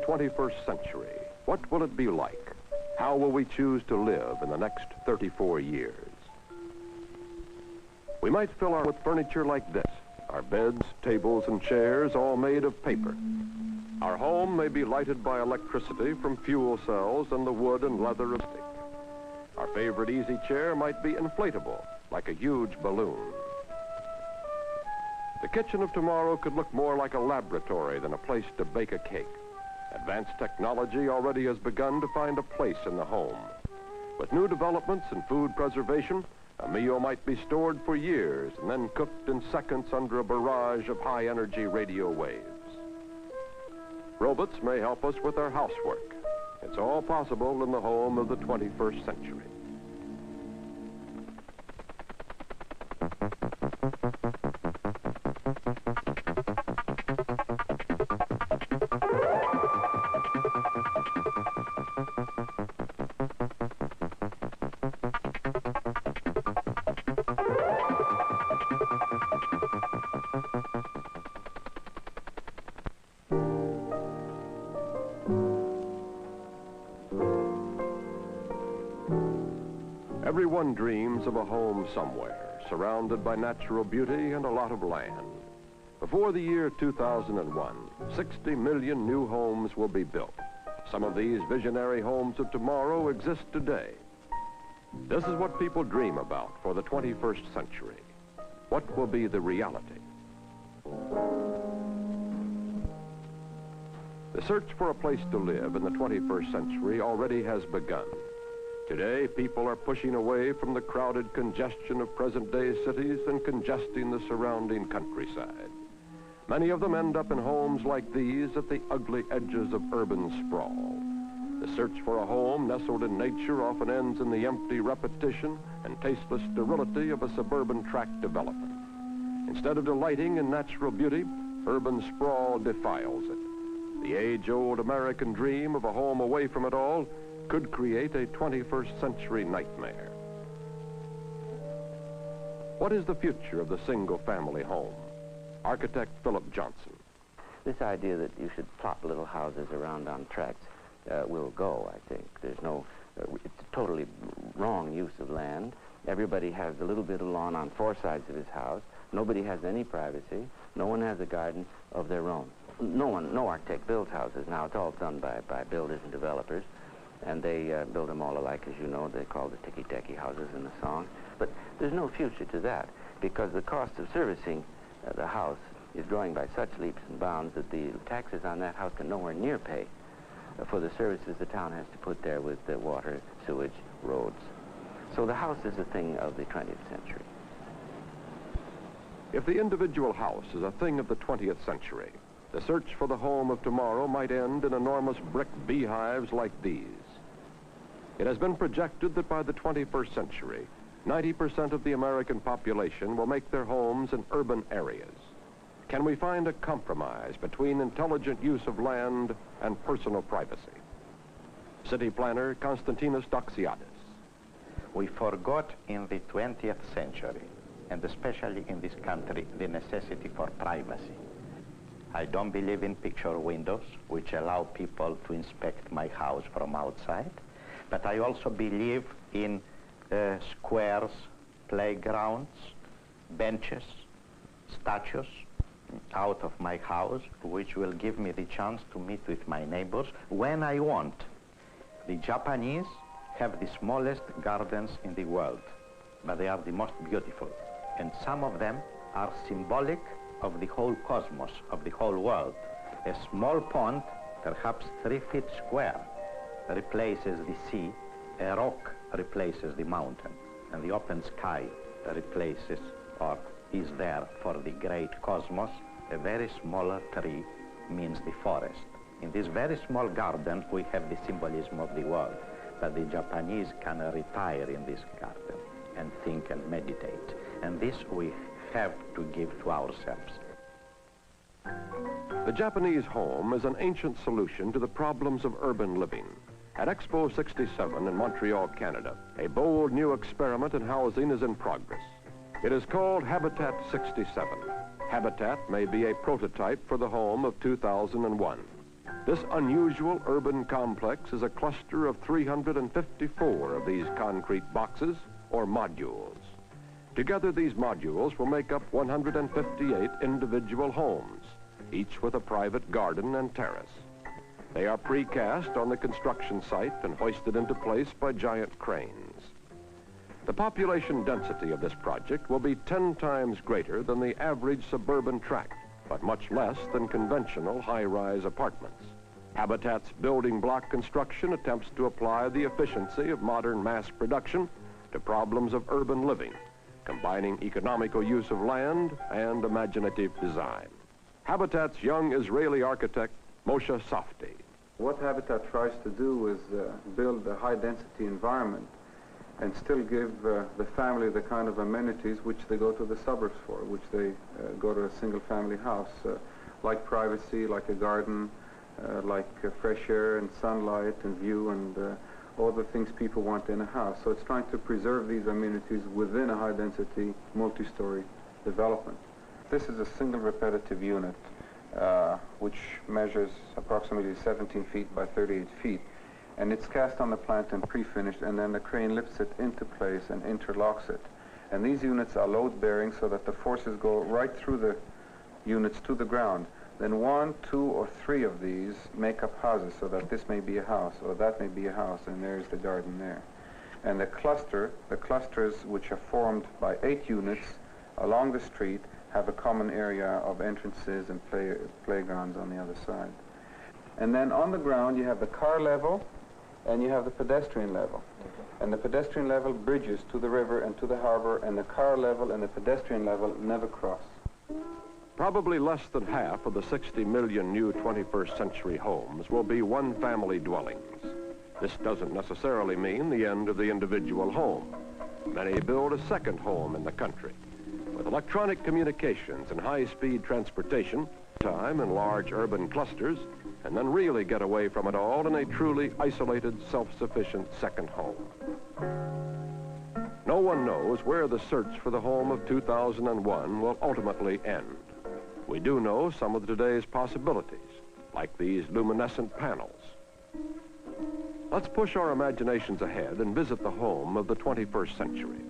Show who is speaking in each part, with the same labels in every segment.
Speaker 1: 21st century. What will it be like? How will we choose to live in the next 34 years? We might fill our with furniture like this, our beds, tables, and chairs all made of paper. Our home may be lighted by electricity from fuel cells and the wood and leather of stick. Our favorite easy chair might be inflatable, like a huge balloon. The kitchen of tomorrow could look more like a laboratory than a place to bake a cake. Advanced technology already has begun to find a place in the home. With new developments in food preservation, a meal might be stored for years and then cooked in seconds under a barrage of high-energy radio waves. Robots may help us with our housework. It's all possible in the home of the 21st century. Everyone dreams of a home somewhere, surrounded by natural beauty and a lot of land. Before the year 2001, 60 million new homes will be built. Some of these visionary homes of tomorrow exist today. This is what people dream about for the 21st century. What will be the reality? The search for a place to live in the 21st century already has begun. Today, people are pushing away from the crowded congestion of present-day cities and congesting the surrounding countryside. Many of them end up in homes like these at the ugly edges of urban sprawl. The search for a home nestled in nature often ends in the empty repetition and tasteless sterility of a suburban tract development. Instead of delighting in natural beauty, urban sprawl defiles it. The age-old American dream of a home away from it all could create a 21st century nightmare. What is the future of the single-family home? Architect Philip Johnson.
Speaker 2: This idea that you should plot little houses around on tracts will go, I think. There's no, it's a totally wrong use of land. Everybody has a little bit of lawn on four sides of his house. Nobody has any privacy. No one has a garden of their own. No architect builds houses now. It's all done by builders and developers. And they build them all alike, as you know. They call the ticky-tacky houses in the song. But there's no future to that, because the cost of servicing the house is growing by such leaps and bounds that the taxes on that house can nowhere near pay for the services the town has to put there with the water, sewage, roads. So the house is a thing of the 20th century.
Speaker 1: If the individual house is a thing of the 20th century, the search for the home of tomorrow might end in enormous brick beehives like these. It has been projected that by the 21st century, 90% of the American population will make their homes in urban areas. Can we find a compromise between intelligent use of land and personal privacy? City planner Konstantinos Doxiadis.
Speaker 3: We forgot in the 20th century, and especially in this country, the necessity for privacy. I don't believe in picture windows, which allow people to inspect my house from outside. But I also believe in squares, playgrounds, benches, statues out of my house, which will give me the chance to meet with my neighbors when I want. The Japanese have the smallest gardens in the world, but they are the most beautiful. And some of them are symbolic of the whole cosmos, of the whole world. A small pond, perhaps 3 feet square, replaces the sea, a rock replaces the mountain, and the open sky replaces or is there for the great cosmos. A very small tree means the forest. In this very small garden, we have the symbolism of the world, but the Japanese can retire in this garden and think and meditate, and this we have to give to ourselves.
Speaker 1: The Japanese home is an ancient solution to the problems of urban living. At Expo 67 in Montreal, Canada, a bold new experiment in housing is in progress. It is called Habitat 67. Habitat may be a prototype for the home of 2001. This unusual urban complex is a cluster of 354 of these concrete boxes, or modules. Together, these modules will make up 158 individual homes, each with a private garden and terrace. They are precast on the construction site and hoisted into place by giant cranes. The population density of this project will be 10 times greater than the average suburban tract, but much less than conventional high-rise apartments. Habitat's building block construction attempts to apply the efficiency of modern mass production to problems of urban living, combining economical use of land and imaginative design. Habitat's young Israeli architect, Moshe Safdie.
Speaker 4: What Habitat tries to do is build a high-density environment and still give the family the kind of amenities which they go to the suburbs for, which they go to a single-family house, like privacy, like a garden, like fresh air and sunlight and view and all the things people want in a house. So it's trying to preserve these amenities within a high-density, multi-story development. This is a single repetitive unit which measures approximately 17 feet by 38 feet. And it's cast on the plant and pre-finished, and then the crane lifts it into place and interlocks it. And these units are load-bearing so that the forces go right through the units to the ground. Then 1, 2, or 3 of these make up houses, so that this may be a house, or that may be a house, and there's the garden there. And the clusters which are formed by 8 units along the street have a common area of entrances and playgrounds on the other side. And then on the ground you have the car level and you have the pedestrian level. And the pedestrian level bridges to the river and to the harbor, and the car level and the pedestrian level never cross.
Speaker 1: Probably less than half of the 60 million new 21st century homes will be one-family dwellings. This doesn't necessarily mean the end of the individual home. Many build a second home in the country. With electronic communications and high-speed transportation, time in large urban clusters, and then really get away from it all in a truly isolated, self-sufficient second home. No one knows where the search for the home of 2001 will ultimately end. We do know some of today's possibilities, like these luminescent panels. Let's push our imaginations ahead and visit the home of the 21st century.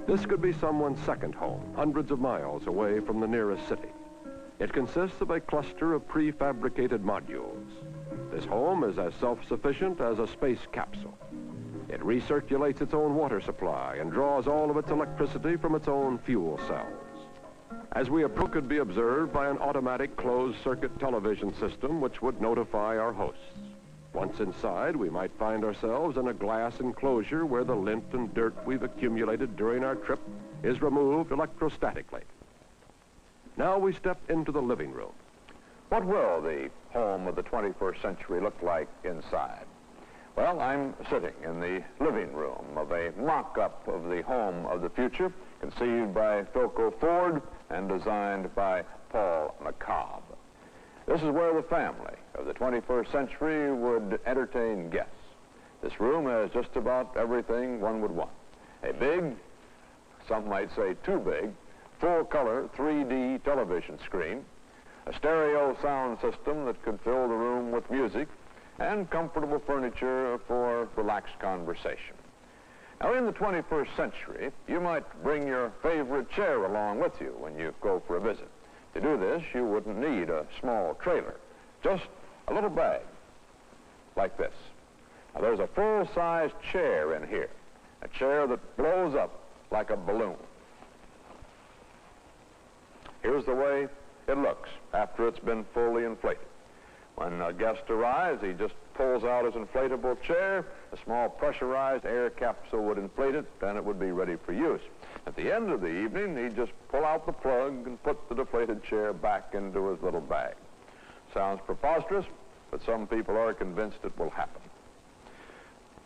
Speaker 1: This could be someone's second home, hundreds of miles away from the nearest city. It consists of a cluster of prefabricated modules. This home is as self-sufficient as a space capsule. It recirculates its own water supply and draws all of its electricity from its own fuel cells. As we approach, it could be observed by an automatic closed-circuit television system which would notify our hosts. Once inside, we might find ourselves in a glass enclosure where the lint and dirt we've accumulated during our trip is removed electrostatically. Now we step into the living room.
Speaker 5: What will the home of the 21st century look like inside? Well, I'm sitting in the living room of a mock-up of the home of the future, conceived by Philco Ford and designed by Paul McCobb. This is where the family of the 21st century would entertain guests. This room has just about everything one would want. A big, some might say too big, full-color 3D television screen, a stereo sound system that could fill the room with music, and comfortable furniture for relaxed conversation. Now, in the 21st century, you might bring your favorite chair along with you when you go for a visit. To do this, you wouldn't need a small trailer, just a little bag like this. Now, there's a full-size chair in here, a chair that blows up like a balloon. Here's the way it looks after it's been fully inflated. When a guest arrives, he just pulls out his inflatable chair, a small pressurized air capsule would inflate it, then it would be ready for use. At the end of the evening, he'd just pull out the plug and put the deflated chair back into his little bag. Sounds preposterous, but some people are convinced it will happen.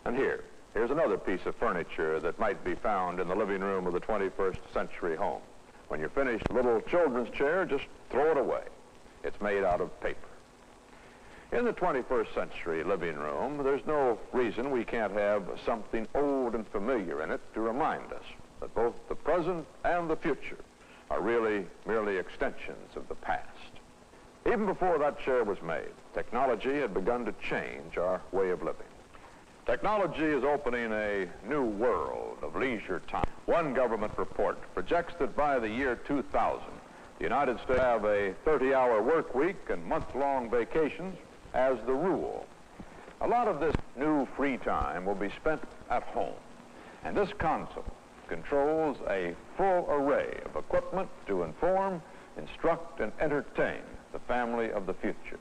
Speaker 5: And here's another piece of furniture that might be found in the living room of the 21st century home. When you're finished, a little children's chair, just throw it away. It's made out of paper. In the 21st century living room, there's no reason we can't have something old and familiar in it to remind us that both the present and the future are really merely extensions of the past. Even before that chair was made, technology had begun to change our way of living. Technology is opening a new world of leisure time. One government report projects that by the year 2000, the United States will have a 30-hour work week and month-long vacations as the rule. A lot of this new free time will be spent at home, and this console controls a full array of equipment to inform, instruct, and entertain the family of the future.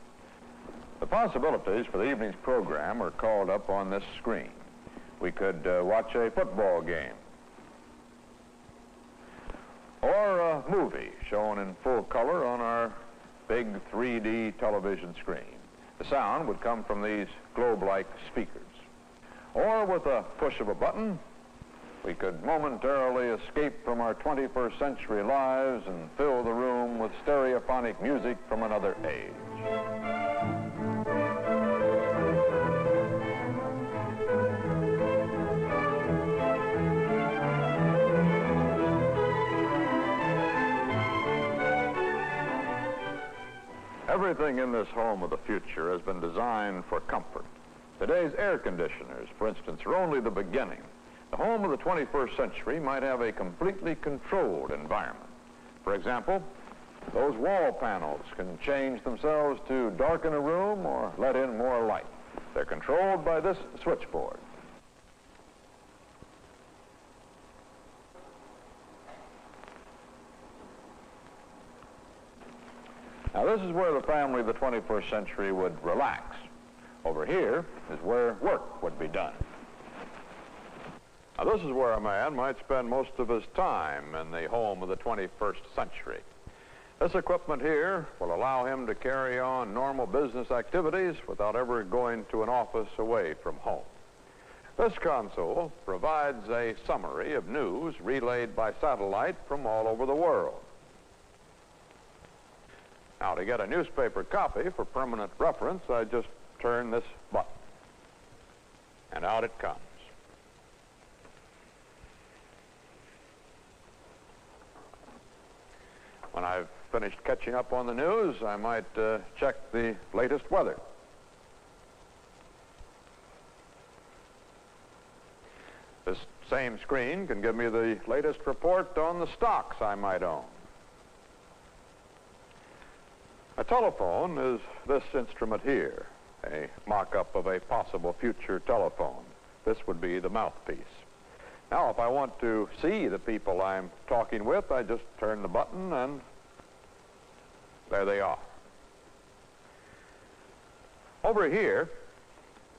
Speaker 5: The possibilities for the evening's program are called up on this screen. We could watch a football game, or a movie shown in full color on our big 3D television screen. The sound would come from these globe-like speakers. Or with a push of a button, we could momentarily escape from our 21st century lives and fill the room with stereophonic music from another age. Everything in this home of the future has been designed for comfort. Today's air conditioners, for instance, are only the beginning. The home of the 21st century might have a completely controlled environment. For example, those wall panels can change themselves to darken a room or let in more light. They're controlled by this switchboard. Now, this is where the family of the 21st century would relax. Over here is where work would be done. Now, this is where a man might spend most of his time in the home of the 21st century. This equipment here will allow him to carry on normal business activities without ever going to an office away from home. This console provides a summary of news relayed by satellite from all over the world. Now, to get a newspaper copy for permanent reference, I just turn this button, and out it comes. When I've finished catching up on the news, I might check the latest weather. This same screen can give me the latest report on the stocks I might own. A telephone is this instrument here, a mock-up of a possible future telephone. This would be the mouthpiece. Now, if I want to see the people I'm talking with, I just turn the button and there they are. Over here,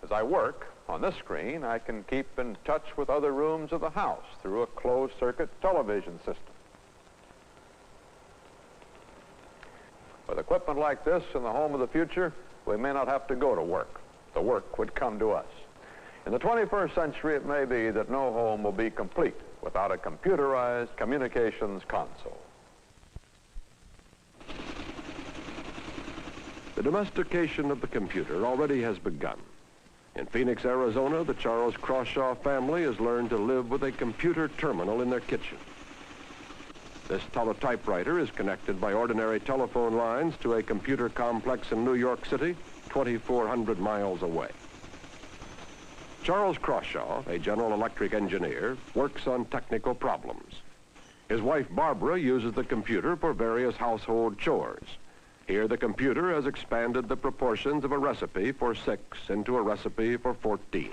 Speaker 5: as I work on this screen, I can keep in touch with other rooms of the house through a closed-circuit television system. With equipment like this in the home of the future, we may not have to go to work. The work would come to us. In the 21st century, it may be that no home will be complete without a computerized communications console.
Speaker 1: The domestication of the computer already has begun. In Phoenix, Arizona, the Charles Crawshaw family has learned to live with a computer terminal in their kitchen. This teletypewriter is connected by ordinary telephone lines to a computer complex in New York City, 2,400 miles away. Charles Crawshaw, a General Electric engineer, works on technical problems. His wife, Barbara, uses the computer for various household chores. Here, the computer has expanded the proportions of a recipe for 6 into a recipe for 14.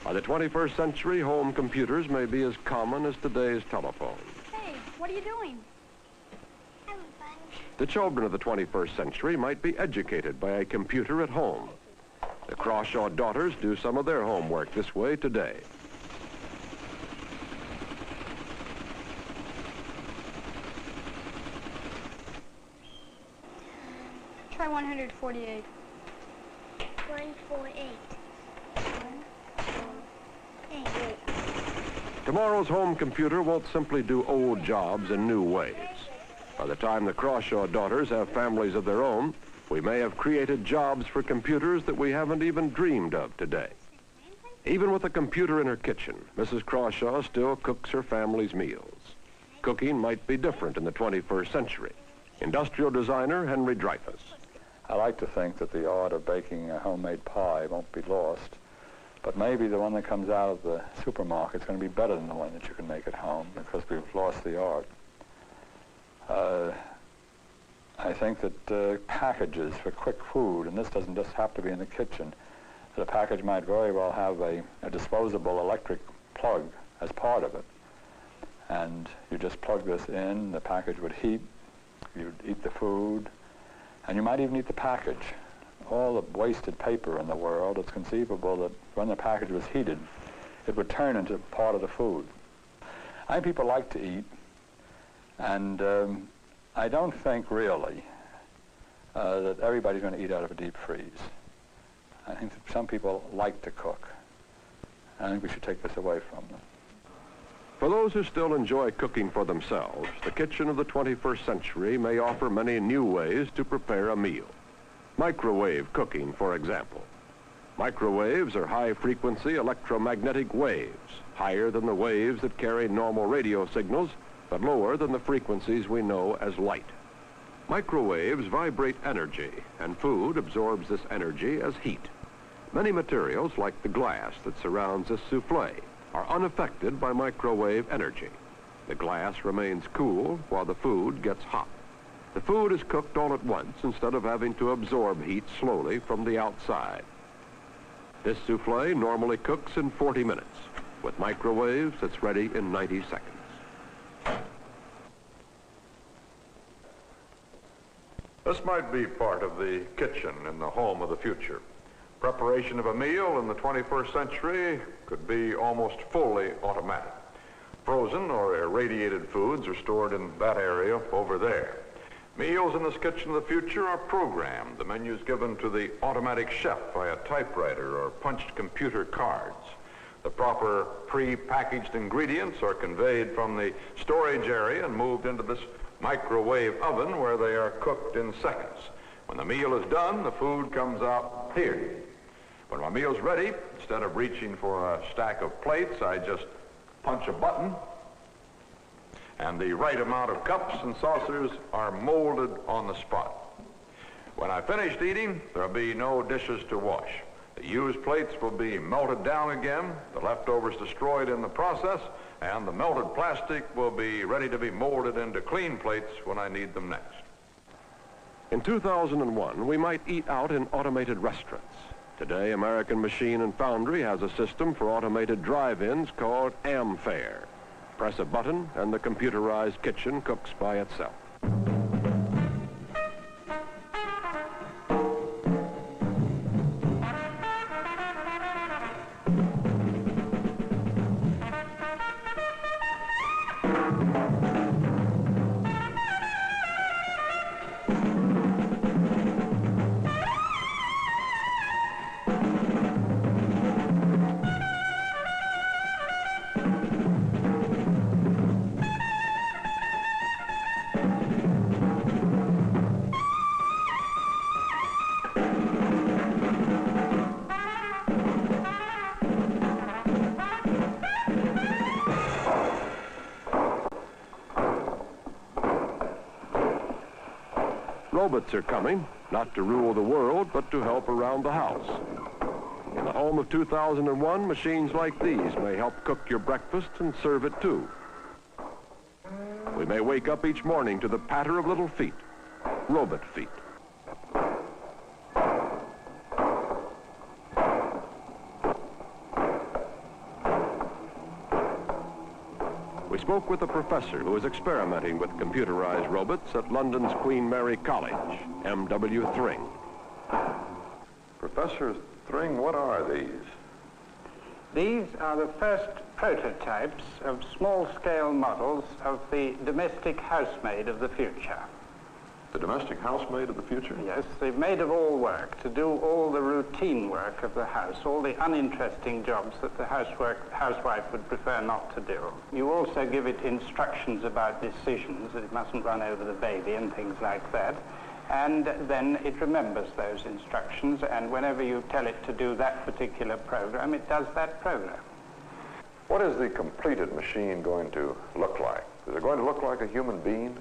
Speaker 1: By the 21st century, home computers may be as common as today's telephones.
Speaker 6: What are you doing?
Speaker 1: The children of the 21st century might be educated by a computer at home. The Crawshaw daughters do some of their homework this way today.
Speaker 6: Try 148.
Speaker 7: 148. 148.
Speaker 1: Tomorrow's home computer won't simply do old jobs in new ways. By the time the Crawshaw daughters have families of their own, we may have created jobs for computers that we haven't even dreamed of today. Even with a computer in her kitchen, Mrs. Crawshaw still cooks her family's meals. Cooking might be different in the 21st century. Industrial designer Henry Dreyfuss.
Speaker 7: I like to think that the art of baking a homemade pie won't be lost, but maybe the one that comes out of the supermarket is going to be better than the one that you can make at home because we've lost the art. I think that packages for quick food, and this doesn't just have to be in the kitchen, that a package might very well have a disposable electric plug as part of it. And you just plug this in, the package would heat, you'd eat the food, and you might even eat the package. All the wasted paper in the world, it's conceivable that when the package was heated, it would turn into part of the food. I think people like to eat, and I don't think really that everybody's going to eat out of a deep freeze. I think that some people like to cook. I think we should take this away from them.
Speaker 1: For those who still enjoy cooking for themselves, the kitchen of the 21st century may offer many new ways to prepare a meal. Microwave cooking, for example. Microwaves are high-frequency electromagnetic waves, higher than the waves that carry normal radio signals, but lower than the frequencies we know as light. Microwaves vibrate energy, and food absorbs this energy as heat. Many materials, like the glass that surrounds this souffle, are unaffected by microwave energy. The glass remains cool while the food gets hot. The food is cooked all at once instead of having to absorb heat slowly from the outside. This souffle normally cooks in 40 minutes. With microwaves, it's ready in 90 seconds.
Speaker 5: This might be part of the kitchen in the home of the future. Preparation of a meal in the 21st century could be almost fully automatic. Frozen or irradiated foods are stored in that area over there. Meals in this kitchen of the future are programmed. The menus given to the automatic chef by a typewriter or punched computer cards. The proper pre-packaged ingredients are conveyed from the storage area and moved into this microwave oven where they are cooked in seconds. When the meal is done, the food comes out here. When my meal's ready, instead of reaching for a stack of plates, I just punch a button, and the right amount of cups and saucers are molded on the spot. When I've finished eating, there'll be no dishes to wash. The used plates will be melted down again, the leftovers destroyed in the process, and the melted plastic will be ready to be molded into clean plates when I need them next.
Speaker 1: In 2001, we might eat out in automated restaurants. Today, American Machine and Foundry has a system for automated drive-ins called AmFare. Press a button and the computerized kitchen cooks by itself. Robots are coming, not to rule the world, but to help around the house. In the home of 2001, machines like these may help cook your breakfast and serve it too. We may wake up each morning to the patter of little feet, robot feet. We spoke with a professor who is experimenting with computerized robots at London's Queen Mary College, M.W. Thring.
Speaker 5: Professor Thring, what are these?
Speaker 8: These are the first prototypes of small-scale models of the domestic housemaid of the future.
Speaker 5: The domestic housemaid of the future?
Speaker 8: Yes, they've made of all work to do all the routine work of the house, all the uninteresting jobs that the housewife would prefer not to do. You also give it instructions about decisions, that it mustn't run over the baby and things like that. And then it remembers those instructions, and whenever you tell it to do that particular program, it does that program.
Speaker 5: What is the completed machine going to look like? Is it going to look like a human being?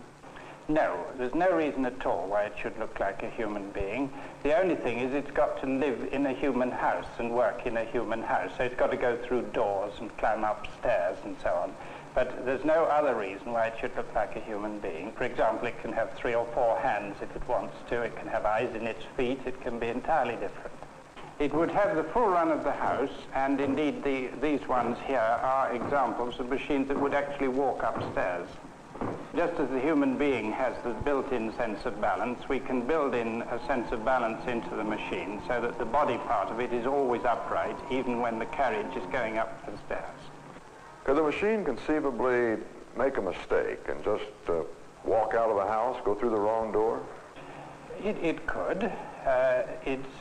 Speaker 8: No, there's no reason at all why it should look like a human being. The only thing is it's got to live in a human house and work in a human house, so it's got to go through doors and climb up stairs and so on. But there's no other reason why it should look like a human being. For example, it can have 3 or 4 hands if it wants to. It can have eyes in its feet. It can be entirely different. It would have the full run of the house, and indeed these ones here are examples of machines that would actually walk upstairs. Just as the human being has the built-in sense of balance, we can build in a sense of balance into the machine so that the body part of it is always upright, even when the carriage is going up the stairs.
Speaker 5: Could the machine conceivably make a mistake and just walk out of the house, go through the wrong door?
Speaker 8: It could. It's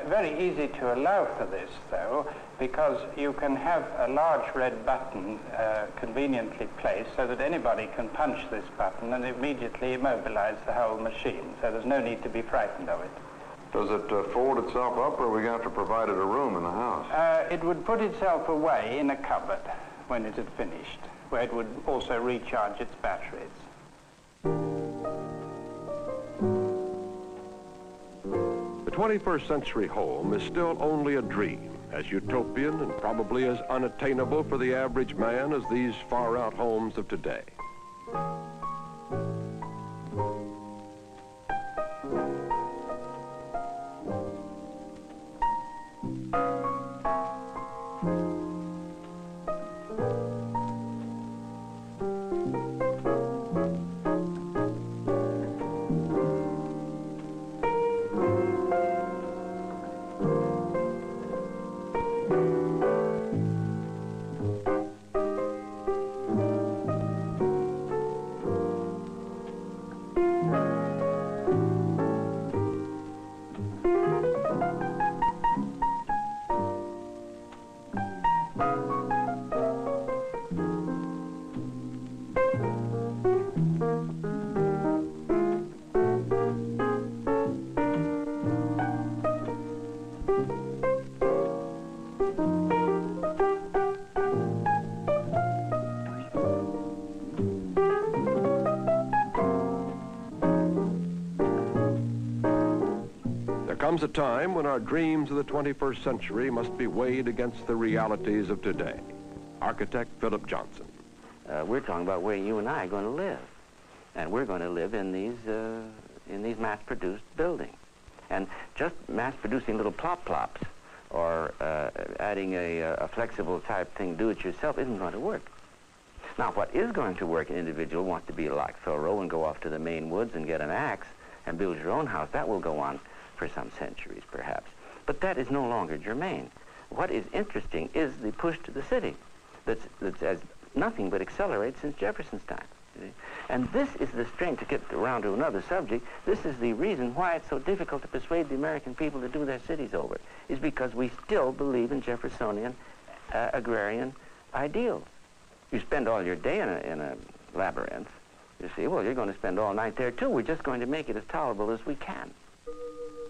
Speaker 8: very easy to allow for this, though, because you can have a large red button conveniently placed so that anybody can punch this button and immediately immobilize the whole machine, so there's no need to be frightened of it.
Speaker 5: Does it fold itself up, or are we going to have to provide it a room in the house?
Speaker 8: It would put itself away in a cupboard when it had finished, where it would also recharge its batteries.
Speaker 1: The 21st century home is still only a dream, as utopian and probably as unattainable for the average man as these far-out homes of today. There comes a time when our dreams of the 21st century must be weighed against the realities of today. Architect Philip Johnson.
Speaker 2: We're talking about where you and I are going to live. And we're going to live in these mass-produced buildings. And just mass-producing little plop-plops or adding a flexible type thing, do-it-yourself, isn't going to work. Now, what is going to work, an individual wants to be like Thoreau and go off to the Maine woods and get an axe and build your own house. That will go on for some centuries, perhaps. But that is no longer germane. What is interesting is the push to the city that's as nothing but accelerated since Jefferson's time. And this is the strength, to get around to another subject, this is the reason why it's so difficult to persuade the American people to do their cities over, is because we still believe in Jeffersonian agrarian ideals. You spend all your day in a labyrinth, you see, well, you're going to spend all night there too. We're just going to make it as tolerable as we can.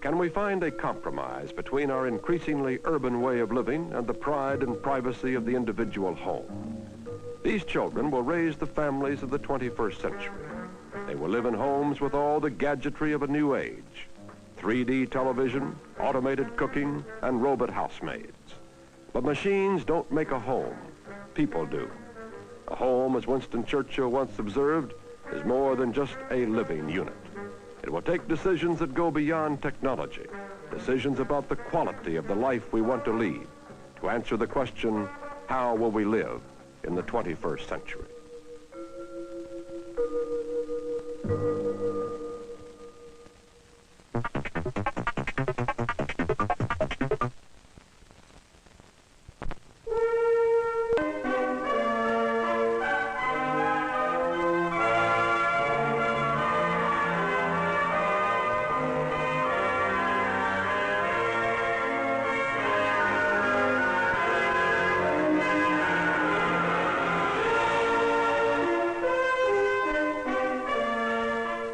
Speaker 1: Can we find a compromise between our increasingly urban way of living and the pride and privacy of the individual home? These children will raise the families of the 21st century. They will live in homes with all the gadgetry of a new age: 3D television, automated cooking, and robot housemaids. But machines don't make a home. People do. A home, as Winston Churchill once observed, is more than just a living unit. It will take decisions that go beyond technology, decisions about the quality of the life we want to lead, to answer the question, how will we live in the 21st century?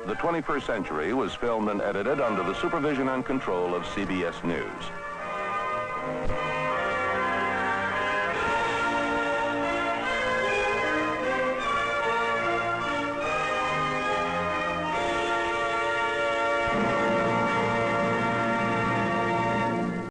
Speaker 9: The 21st Century was filmed and edited under the supervision and control of CBS News. Cronkite.